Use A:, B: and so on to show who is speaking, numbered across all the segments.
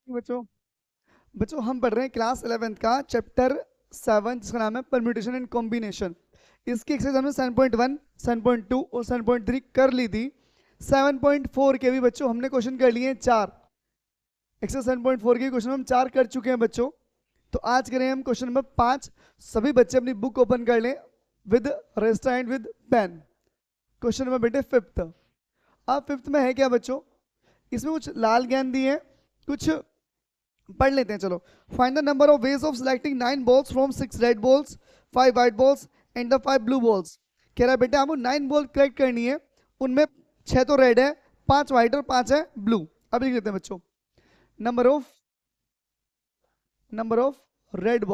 A: बच्चों बच्चों हम पढ़ रहे हैं क्लास 11th का चैप्टर 7 जिसका नाम है परम्यूटेशन एंड कॉम्बिनेशन। इसकी एक्सरसाइज हमने 7.1 7.2 और 7.3 कर ली थी। 7.4 के भी बच्चों हमने क्वेश्चन कर लिए हैं 4। एक्सरसाइज 7.4 के क्वेश्चन हम 4 कर चुके हैं बच्चों। तो आज करें हम क्वेश्चन नंबर 5। सभी बच्चे अपनी बुक ओपन कर लें with register and with pen. Question number बेटे 5th। अब 5th में है क्या बच्चों, इसमें कुछ लाल गेंद दी है, कुछ पढ़ लेते हैं चलो। Find the number of ways of selecting 9 balls from 6 red balls 5 white balls and the 5 blue balls. कह रहा है बेटा हमको 9 बॉल कलेक्ट करनी है, उनमें 6 तो रेड है, 5 व्हाइट और 5 है ब्लू। अब लिख लेते हैं बच्चों। Number of red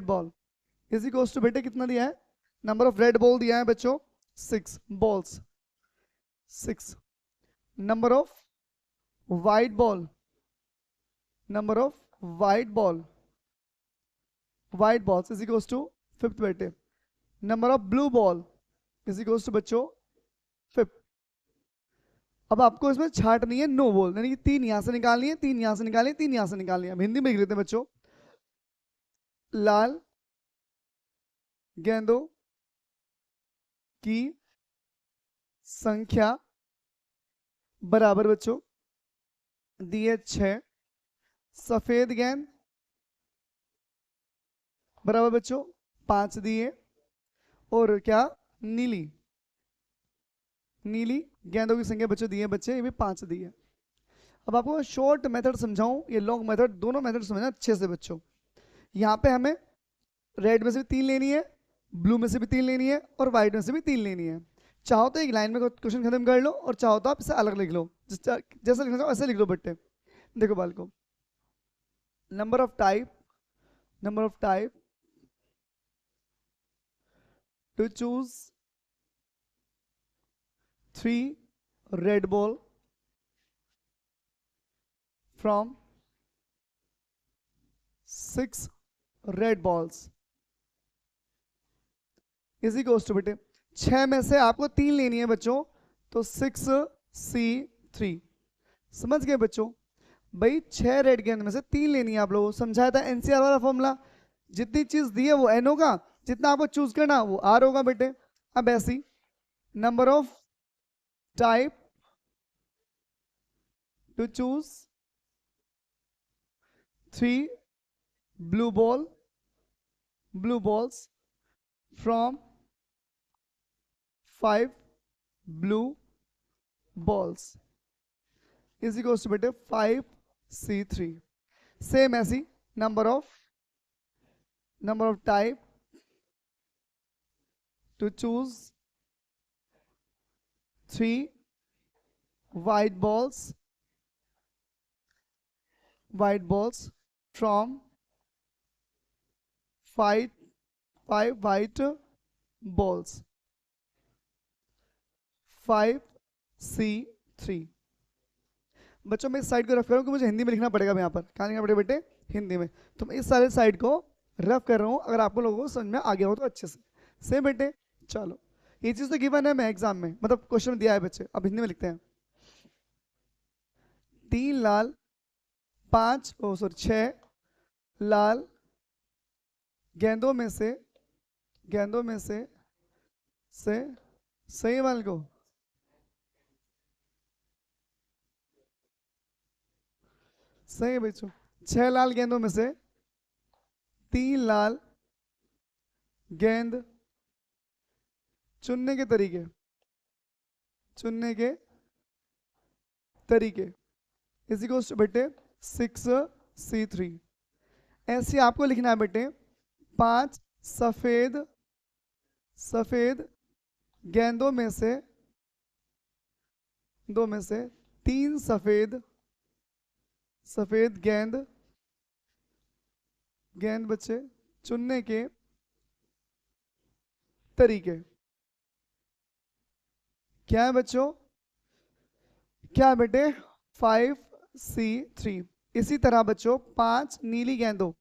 A: ball is equals to बेटे कितना दिया है, नंबर ऑफ रेड बॉल दिया है बच्चों 6 balls 6। Number of white ball white balls is equals to 5th बेटे। Number of blue ball is equals to बच्चों 5th। अब आपको इसमें छाटनी है नो बॉल, यानी कि 3 यहां से निकालनी है, 3 यहां से निकालनी है, 3 यहां से निकालनी है। अब हिंदी में लिख लेते हैं बच्चों। लाल गेंदों की संख्या बराबर बच्चों दिए 6, सफेद गेंद बराबर बच्चों 5 दिए, और क्या नीली गेंदों की संख्या बच्चों दिए बच्चे ये भी 5 दिए। अब आपको शॉर्ट मेथड समझाऊं ये लॉन्ग मेथड, दोनों मेथड समझना अच्छे से बच्चों। यहाँ पे हमें रेड में से भी 3 लेनी है, ब्लू में से भी 3 लेनी है, और व्हाइट में से भी 3 लेनी है। चाहो तो एक लाइन में क्वेश्चन खत्म कर लो, और चाहो तो आप इसे अलग लिख लो, जैसा लिखना चाहो ऐसे लिख लो बट्टे। देखो बालको, number of type to choose 3 red ball from 6 red balls is equals to बेटे 6 में से आपको 3 लेनी है बच्चों, तो 6C3। समझ गए बच्चों? भाई 6 रेड गेंद में से 3 लेनी है आप लोगों को, समझाया था एनसीआर वाला फॉर्मूला। जितनी चीज दी है वो एन होगा, जितना आपको चूज करना वो आर होगा बेटे। अब ऐसी number of type to choose 3 blue balls from 5 blue balls is equals to बेटे 5C3। सेम ऐसी number of type to choose 3 white balls from 5 white balls 5C3। बच्चों मैं इस साइड को रफ कर रहा हूँ कि मुझे हिंदी में लिखना पड़ेगा। यहाँ पर कहाँ लिखना पड़ेगा बेटे, हिंदी में। तो मैं इस सारे साइड को रफ कर रहा हूँ, अगर आप लोगों को समझ में आ गया हो तो अच्छे से बेटे। चलो ये चीज़ तो गिवन है मैं एग्जाम में, मतलब क्वेश्चन दिया है बच्चे। अब हिंदी में लिखते हैं। 3 लाल 6 लाल गेंदों में से सही वाल को सही बच्चों 6 लाल गेंदों में से 3 लाल गेंद चुनने के तरीके इसी को बेटे 6C3। ऐसे आपको लिखना है बेटे 5 सफेद गेंदों में से 3 सफेद गेंद बच्चे चुनने के तरीके क्या है बच्चों, क्या है बेटे 5C3। इसी तरह बच्चों 5 नीली गेंदों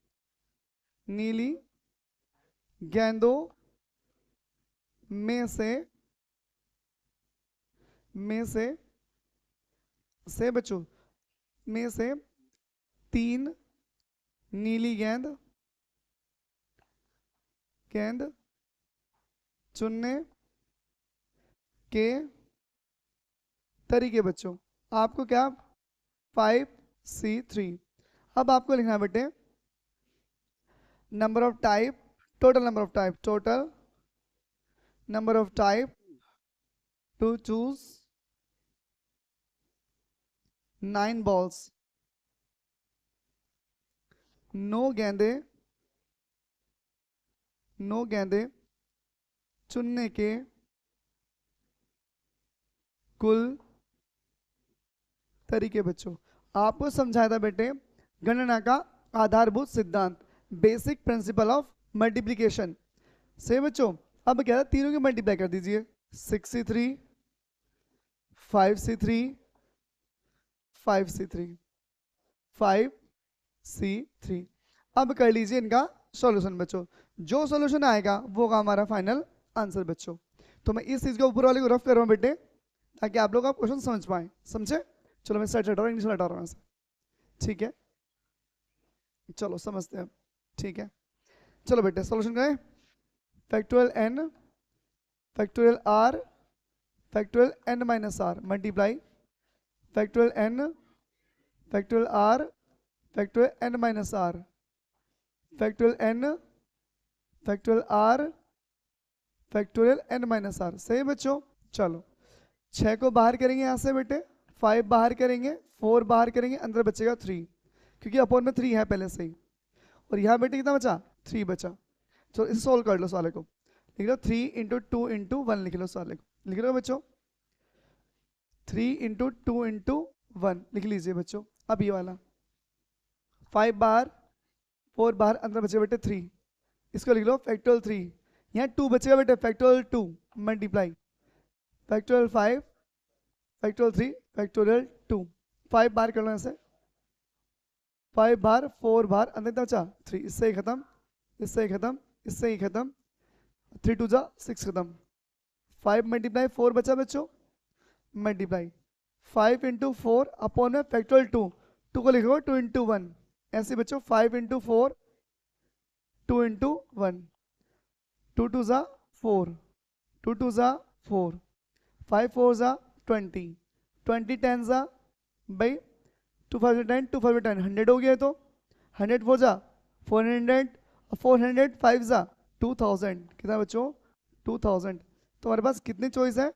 A: में से बच्चों में से 3 नीली गेंद चुनने के तरीके बच्चों, आपको क्या 5C3। अब आपको लिखना है बेटे number of type, total number of type to choose 9 balls, नो गेंदे चुनने के कुल तरीके बच्चों। आपको समझाया था बेटे गणना का आधारभूत सिद्धांत, बेसिक प्रिंसिपल ऑफ मल्टीप्लिकेशन से बच्चों। अब क्या था, तीनों की मल्टीप्लाई कर दीजिए, 6C3 5C3 5C3 5C3। अब कर लीजिए इनका सॉल्यूशन बच्चों, जो सॉल्यूशन आएगा वो होगा हमारा फाइनल आंसर बच्चों। तो मैं इस चीज को ऊपर वाले को रफ कर रहा हूँ बेटे, ताकि आप लोग क्वेश्चन समझ पाए, समझे। चलो मैं सेट हटा रहा हूँ, इंग्लिश हटा रहा हूँ ऐसे, ठीक है। चलो समझते हैं, ठीक है। चलो बेटे सॉल्यूशन करें। Factorial n factorial r factorial n minus r multiply factorial n factorial r factorial n minus r factorial n factorial r factorial n minus r। सही बच्चों। चलो 6 को बाहर करेंगे यहाँ से बेटे, 5 बाहर करेंगे, 4 बाहर करेंगे, अंदर बचेगा 3, क्योंकि अपॉन में 3 है पहले से ही। और यहाँ बेटे कितना बचा, 3 बचा। चलो इसे सोल्व कर लो इस वाले को, लिख लो 3 इंटू 2 इंटू 1 लिख लो इस वाले को, लिख लो बच्चों 3 इंटू 2 इंटू 1 लिख लीजिए बच्चों। अब ये वाला 5 बाहर 4 बाहर, अंदर बचे बेटे 3, इसको लिख लो फैक्टोरियल 3। यहाँ 2 बचेगा बेटे, factorial 2 multiply factorial 5 factorial 3 factorial 2। 5 बाहर कर लो ऐसे, 5 बाहर 4 बाहर, अंदर कितना बचा 3, इससे ही खत्म, इससे ही खत्म, इससे ही खत्म, 3 2 जा 6 खत्म। 5 मल्टीप्लाई 4 बचा बच्चों, मल्टीप्लाई 5 इंटू 4 अपॉन में फैक्टोरियल 2, 2 को लिखो 2 इंटू 1 ऐसे बच्चों, 5 इंटू 4 2 इंटू 1, 2 2 जा 4, 2 2 जा 4, 5 4 जा 20, 20 10 जा भाई 2 5 10, 2 5 10 100 हो गया। तो 100 4 जा 400, 400 5 जा 2000, कितना बच्चों 2000। तो हमारे पास कितनी चॉइस है,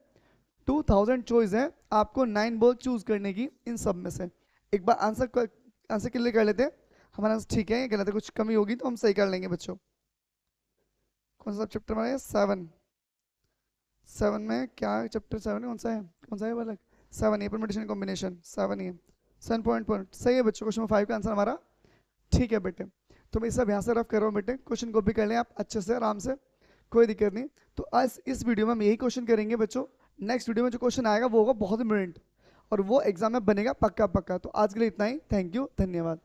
A: 2000 चॉइस है आपको 9 बॉल चूज करने की इन सब में से। एक बार आंसर क्लियर कर लेते हैं, हमारा आंसर ठीक है गलत है, कुछ कमी होगी तो हम सही कर लेंगे बच्चों। कौन सा चैप्टर में 7 में क्या चैप्टर 7 कौन सा है वाला 7 है, परम्यूटेशन कॉम्बिनेशन 7 ही है, 7 पॉइंट सही है बच्चों। क्वेश्चन 5 का आंसर हमारा ठीक है बेटे। तो मैं सब यहाँ से रफ कर रहा हूँ बेटे, क्वेश्चन कॉपी कर लें आप अच्छे से आराम से, कोई दिक्कत नहीं। तो आज इस वीडियो में हम यही क्वेश्चन करेंगे बच्चों, नेक्स्ट वीडियो में जो क्वेश्चन आएगा वो होगा बहुत इंपॉर्टेंट और वो एग्जाम में बनेगा पक्का। तो आज के लिए इतना ही, थैंक यू, धन्यवाद।